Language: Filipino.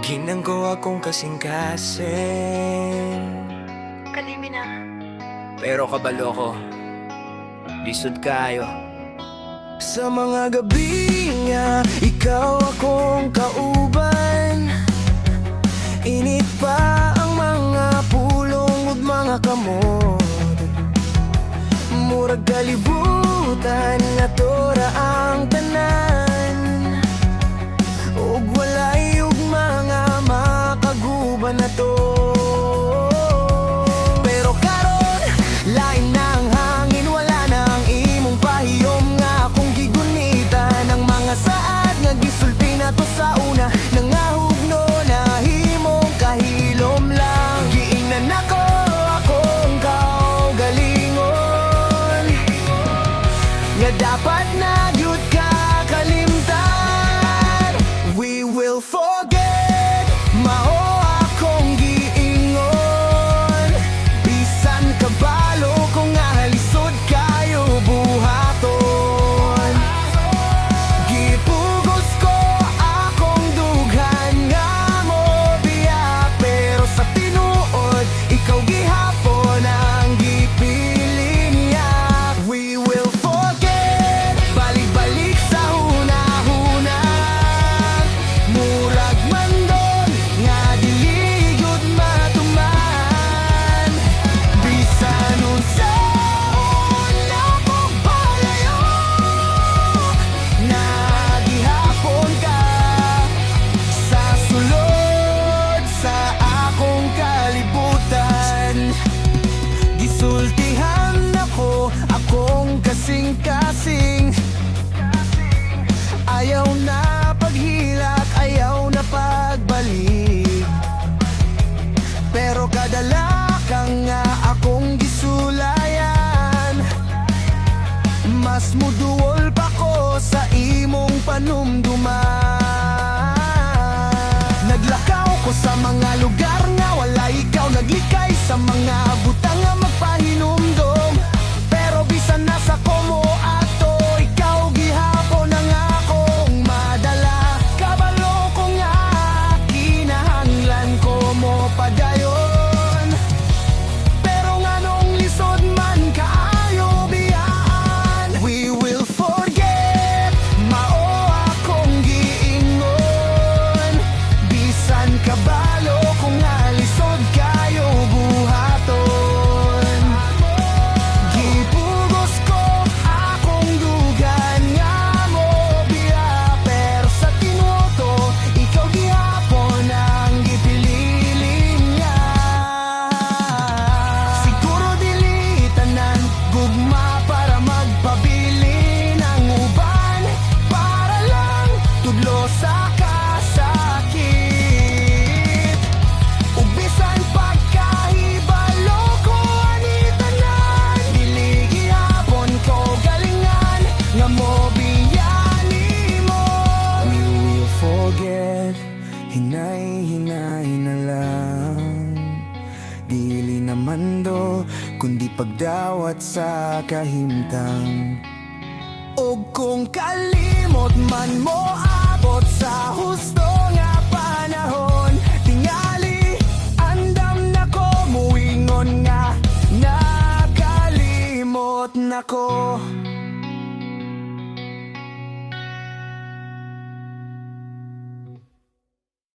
Ginang ko akong kasing-kasing, Kalimi na. pero kabalo ko, lisod kayo. Sa mga gabi nga, ikaw akong kauban. Init pa ang mga pulong ug mga kamot. Murag kalibutan nga tora ang tanan, ug walay ug mga makaguban na to. Pero karon, lain na ang hangin, wala na ang imong pahiyom nga akong gigunitan. Ang mga saad nga gisulti na to sa una, nangahugno na himong kahilom lang. Giingnan ako akong kaugalingon, nga dapat na gyud ka kalimtan. We will forget, mao akong giingon. Bisan kabalo kung nga halisod kayo buhaton. Gipugos ko akong dughan nga mo biya, pero sa tinuod ikaw gihapon ang gipiling niya. We will forget, balik-balik sa hunahuna. Murag man doon nga dili gyud matuman. Bisan unsaon na pagpalayo, nagihapon ka sa sulod sa akong kalibutan. Gisultihan ako akong kasing-kasing. Ayaw na paghilak, ayaw na pagbalik, pero kadalakang nga akong gisulayan. Mas muduol pa ko sa imong panumduman. Naglakaw ko sa mga lugar nga wala ikaw, naglikay sa mga butang nga magpahinumdom. Pero bisan nasa komo ato, ikaw gihapon ang akong madala. Kabalo ko nga kinahanglan ko mo padayon, pero nganong lisod man kaayo biyaan. We will forget, mao akong giingon. Bisan kabalo kung nga lisod kayo buhaton. Gipugos ko akong dugan nga mo biya, pero sa tinuto ikaw gihapon ang gipililing niya. Siguro dili tanan gugma para magpabili ng uban, para lang tudlo sa kasakit. Ug bisan pagkahibalo ko ani tanan, dili gihapon ko galingan nga mo biyani mo. We will forget, hinay-hinay na lang. Dili naman do, kundi pagdawat sa kahimtang. Og kung kalimot man mo abot sa husto nga panahon, tingali andam na ko muingon nga nakalimot na ko.